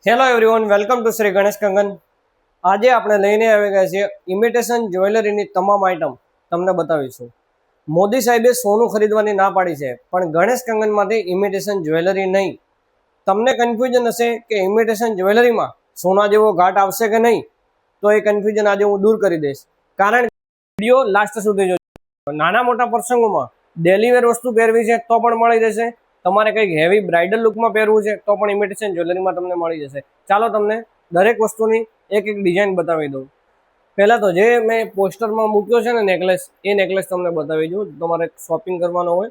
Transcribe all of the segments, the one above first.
Hello everyone, welcome to Shri Ganesh Kangan. આજે આપણે લઈને આવી ગયા છીએ ઇમિટેશન જ્વેલરીની તમામ આઇટમ તમને બતાવીશું. મોદી સાહેબે સોનું ખરીદવાની ના પાડી છે, પણ ગણેશ કંગનમાંથી ઇમિટેશન જ્વેલરી નહીં. તમને કન્ફ્યુઝન હશે કે ઇમિટેશન જ્વેલરીમાં સોના જેવો ઘાટ આવશે કે નહીં, તો એ કન્ફ્યુઝન આજે હું દૂર કરી દઈશ. કારણ કે વિડીયો લાસ્ટ સુધી જોજો. નાના મોટા પ્રસંગોમાં ડેલી વેર વસ્તુ પહેરવી છે તો પણ મળી જશે. તમારે કંઈક હેવી બ્રાઇડલ લુકમાં પહેરવું છે તો પણ ઇમિટેશન જ્વેલરીમાં તમને મળી જશે. ચાલો તમને દરેક વસ્તુની એક એક ડિઝાઇન બતાવી દઉં. પહેલાં તો જે મેં પોસ્ટરમાં મૂક્યો છે ને નેકલેસ, એ નેકલેસ તમને બતાવી દઉં. તમારે શોપિંગ કરવાનો હોય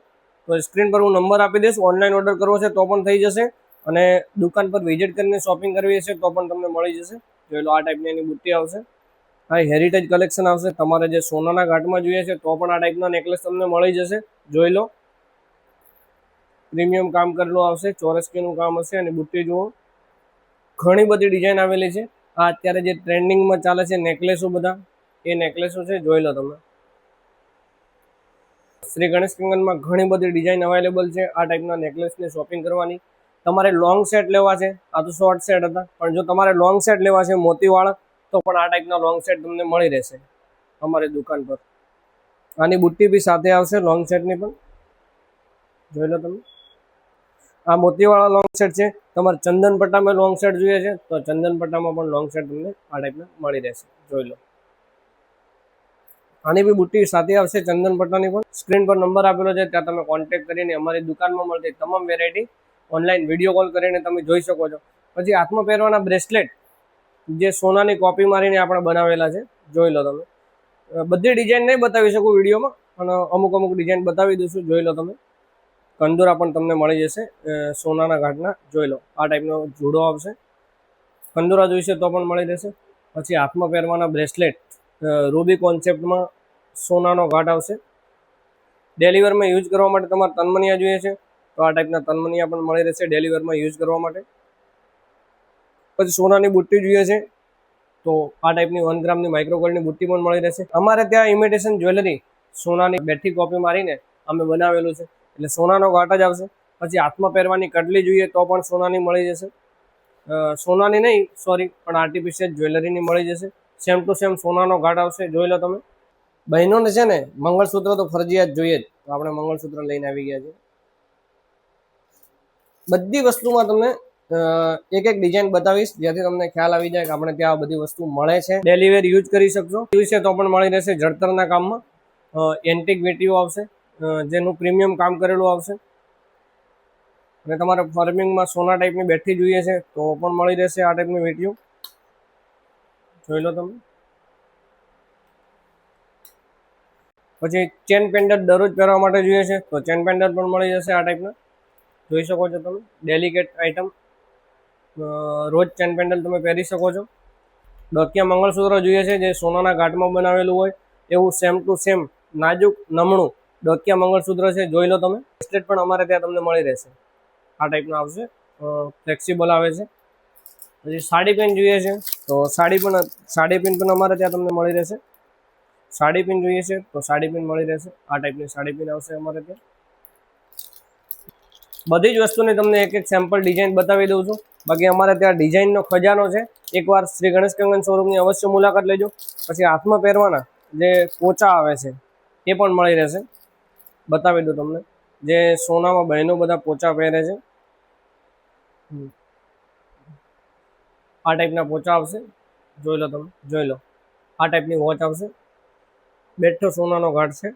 તો સ્ક્રીન પર હું નંબર આપી દઈશ. ઓનલાઈન ઓર્ડર કરવો છે તો પણ થઈ જશે, અને દુકાન પર વિઝિટ કરીને શોપિંગ કરવી હશે તો પણ તમને મળી જશે. જોઈ લો, આ ટાઈપની એની બુટ્ટી આવશે. આ હેરિટેજ કલેક્શન આવશે. તમારે જે સોનાના ઘાટમાં જોઈએ છે તો પણ આ ટાઈપના નેકલેસ તમને મળી જશે. જોઈ લો, પ્રીમિયમ કામ કરેલું આવશે, ચોરસકીનું કામ હશે. અને બુટ્ટી જુઓ, ઘણી બધી ડિઝાઇન આવેલી છે. આ અત્યારે જે ટ્રેન્ડિંગમાં ચાલે છે નેકલેસો, બધા એ નેકલેસો છે. જોઈ લો તમે, શ્રી ગણેશ કંગનમાં ઘણી બધી ડિઝાઇન અવેલેબલ છે આ ટાઈપના નેકલેસની શોપિંગ કરવાની. તમારે લોંગ સેટ લેવા છે, આ તો શોર્ટ સેટ હતા, પણ જો તમારે લોંગ સેટ લેવા છે મોતીવાળા, તો પણ આ ટાઈપના લોંગ સેટ તમને મળી રહેશે અમારી દુકાન પર. આની બુટ્ટી બી સાથે આવશે લોંગ સેટની પણ. જોઈ લો તમે, આ મોતીવાળા લોંગ સેટ છે. તમારે ચંદન પટ્ટામાં લોંગ સેટ જોઈએ છે તો ચંદન પટ્ટામાં પણ લોંગ સેટ તમને આ ટાઈપના મળી રહેશે. જોઈ લો, આની બી બુટ્ટી સાથે આવશે ચંદન પટ્ટાની પણ. સ્ક્રીન પર નંબર આપેલો છે, ત્યાં તમે કોન્ટેક્ટ કરીને અમારી દુકાનમાં મળતી તમામ વેરાયટી ઓનલાઈન વિડીયો કોલ કરીને તમે જોઈ શકો છો. પછી હાથમાં પહેરવાના બ્રેસલેટ, જે સોનાની કોપી મારીને આપણે બનાવેલા છે. જોઈ લો તમે, બધી ડિઝાઇન નહીં બતાવી શકું વિડીયોમાં, પણ અમુક અમુક ડિઝાઇન બતાવી દઈશું. જોઈ લો તમે, કંદોરા પણ તમને મળી જશે સોનાના ઘાટના. જોઈ લો, આ ટાઈપનો જુડો આવશે. કંદોરા જોઈશે તો પણ મળી રહેશે. પછી હાથમાં પહેરવાના બ્રેસલેટ, રૂબી કોન્સેપ્ટમાં સોનાનો ઘાટ આવશે. ડેલીવેરમાં યુઝ કરવા માટે તમારે તનમનિયા જોઈએ છે તો આ ટાઈપના તનમનિયા પણ મળી રહેશે ડેલીવેરમાં યુઝ કરવા માટે. પછી સોનાની બુટ્ટી જોઈએ છે તો આ ટાઈપની 1 ગ્રામની માઇક્રોગોલ્ડની બુટ્ટી પણ મળી રહેશે. અમારે ત્યાં ઇમિટેશન જ્વેલરી સોનાની બેઠી કોપી મારીને અમે બનાવેલું છે, એટલે સોનાનો ઘાટ જ આવશે. પછી હાથમાં પહેરવાની કટલી જોઈએ તો પણ સોનાની મળી જશે. સોનાની નહીં, સોરી, પણ આર્ટિફિશિયલ જ્વેલરીની મળી જશે. સેમ ટુ સેમ સોનાનો ઘાટ આવશે. જોઈ લો તમે. બહેનોને છે ને મંગળસૂત્ર તો ફરજિયાત જોઈએ જ, તો આપણે મંગળસૂત્ર લઈને આવી ગયા છે. બધી વસ્તુમાં તમને એક એક ડિઝાઇન બતાવીશ, જેથી તમને ખ્યાલ આવી જાય કે આપણે ત્યાં બધી વસ્તુ મળે છે. ડેલી વેર યુઝ કરી શકશો છે તો પણ મળી રહેશે. જડતરના કામમાં એન્ટિક વેટીઓ આવશે, જેનું પ્રીમિયમ કામ કરેલું આવશે. અને તમારે ફાર્મિંગમાં સોના ટાઈપની બેઠી જોઈએ છે તો પણ મળી રહેશે આ ટાઈપની વેટીઓ. જોઈ લો તમે. પછી ચેન પેન્ડન્ટ દરરોજ પહેરવા માટે જોઈએ છે તો ચેન પેન્ડન્ટ પણ મળી જશે આ ટાઈપના. જોઈ શકો છો તમે, ડેલિકેટ આઇટમ, રોજ ચેન પેન્ડન્ટ તમે પહેરી શકો છો. ડોકિયા મંગળસૂત્ર જોઈએ છે જે સોનાના ઘાટમાં બનાવેલું હોય એવું સેમ ટુ સેમ નાજુક નમણું ડોકિયા મંગળસૂત્ર છે. જોઈ લો તમે. બ્રેસલેટ પણ અમારે ત્યાં તમને મળી રહેશે, આ ટાઈપના આવશે, ફ્લેક્સિબલ આવે છે. પછી સાડી પેન જોઈએ છે તો સાડી પેન પણ અમારે ત્યાં તમને મળી રહેશે. સાડી પિન જોઈએ છે તો સાડી પિન મળી રહેશે. આ ટાઈપની સાડી પિન આવશે અમારે ત્યાં. બધી જ વસ્તુની તમને એક એક સેમ્પલ ડિઝાઇન બતાવી દઉં છું. બાકી અમારે ત્યાં ડિઝાઇનનો ખજાનો છે. એકવાર શ્રી ગણેશ કંગન શોરૂમની અવશ્ય મુલાકાત લેજો. પછી હાથમાં પહેરવાના જે પોચા આવે છે એ પણ મળી રહેશે. બતાવી દઉં તમને, જે સોનામાં બહેનો બધા પોચા પહેરે છે. આ ટાઈપના પોચા આવશે. જોઈ લો તમે. જોઈ લો, આ ટાઈપની વોચ આવશે. બેઠો સોનાનો ઘાટ છે.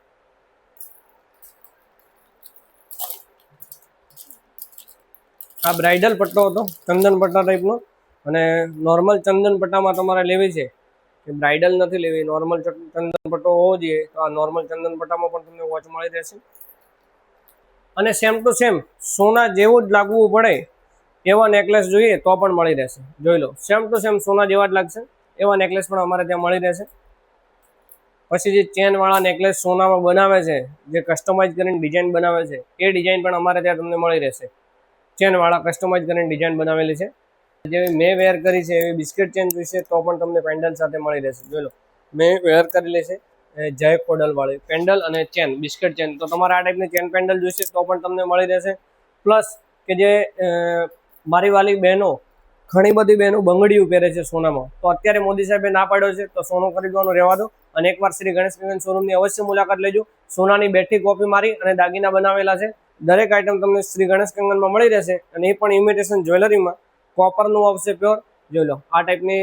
આ બ્રાઇડલ પટ્ટો હતો, ચંદન પટ્ટા ટાઈપનો. અને નોર્મલ ચંદન પટ્ટામાં તમારે લેવી છે કે બ્રાઇડલ નથી લેવી, નોર્મલ ચંદન પટ્ટો હોવો જોઈએ, તો આ નોર્મલ ચંદન પટ્ટામાં પણ તમને વોચ મળી રહેશે. અને સેમ ટુ સેમ સોના જેવું જ લાગવું પડે એવા નેકલેસ જોઈએ તો પણ મળી રહેશે. જોઈ લો, સેમ ટુ સેમ સોના જેવા જ લાગશે એવા નેકલેસ પણ અમારે ત્યાં મળી રહેશે. પછી જે ચેનવાળા નેકલેસ સોનામાં બનાવે છે, જે કસ્ટમાઇઝ કરીને ડિઝાઇન બનાવે છે, એ ડિઝાઇન પણ અમારે ત્યાં તમને મળી રહેશે. ચેનવાળા કસ્ટમાઇઝ કરીને ડિઝાઇન બનાવેલી છે. જેવી મેં વેર કરી છે એવી બિસ્કિટ ચેન જોઈશે તો પણ તમને પેન્ડલ સાથે મળી રહેશે. જોઈ લો, મેં વેર કરેલી છે જય કોડલવાળી પેન્ડલ અને ચેન, બિસ્કિટ ચેન. તો તમારે આ ટાઈપની ચેન પેન્ડલ જોઈશે તો પણ તમને મળી રહેશે. પ્લસ કે જે મારી વાલી બહેનો ઘણી બધી બહેનો બંગડીઓ પહેરે છે સોનામાં, તો અત્યારે મોદી સાહેબે ના પાડ્યો છે તો સોનું ખરીદવાનું રહેવા દો અને એકવાર શ્રી ગણેશ કંગન શોરૂમની અવશ્ય મુલાકાત લેજો. સોનાની બેઠી કોપી મારી અને દાગીના બનાવેલા છે. દરેક આઈટમ તમને શ્રી ગણેશ કંગનમાં મળી રહેશે અને એ પણ ઇમિટેશન જ્વેલરીમાં. કોપરનું આવશે પ્યોર. જોઈ લો આ ટાઈપની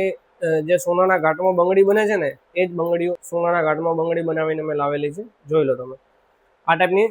જે સોનાના ઘાટમાં બંગડી બને છે ને એ જ બંગડીઓ સોનાના ઘાટમાં બંગડી બનાવીને મેં લાવેલી છે. જોઈ લો તમે આ ટાઈપની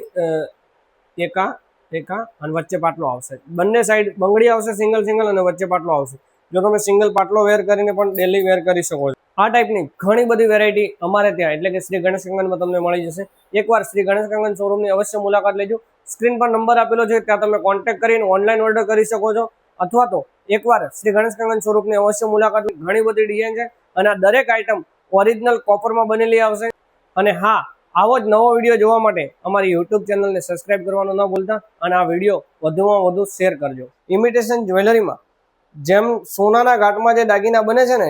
એકા અને વચ્ચે પાટલો આવશે. બંને સાઈડ બંગડી આવશે સિંગલ અને વચ્ચે પાટલો આવશે. જો તમે સિંગલ પાટલો વેર કરીને પણ ડેલી વેર કરી શકો છો. આ ટાઈપની ઘણી બધી વેરાયટી અમારે ત્યાં એટલે કે શ્રી ગણેશ કંગનમાં તમને મળી જશે. એકવાર શ્રી ગણેશ કંગન શોરૂમની અવશ્ય મુલાકાત લેજો. સ્ક્રીન પર નંબર આપેલો છે, ત્યાં તમે કોન્ટેક્ટ કરીને ઓનલાઈન ઓર્ડર કરી શકો છો, અથવા તો એકવાર શ્રી ગણેશ કંગન શોરૂમની અવશ્ય મુલાકાત. ઘણી બધી ડિઝાઇન છે અને આ દરેક આઈટમ ઓરિજિનલ કોપરમાં બનેલી આવશે. અને હા, આવો જ નવો વિડીયો જોવા માટે અમારી યુટ્યુબ ચેનલને સબસ્ક્રાઇબ કરવાનું ન ભૂલતા અને આ વિડીયો વધુમાં વધુ શેર કરજો. ઇમિટેશન જ્વેલરીમાં જેમ સોનાના ઘાટમાં જે દાગીના બને છે ને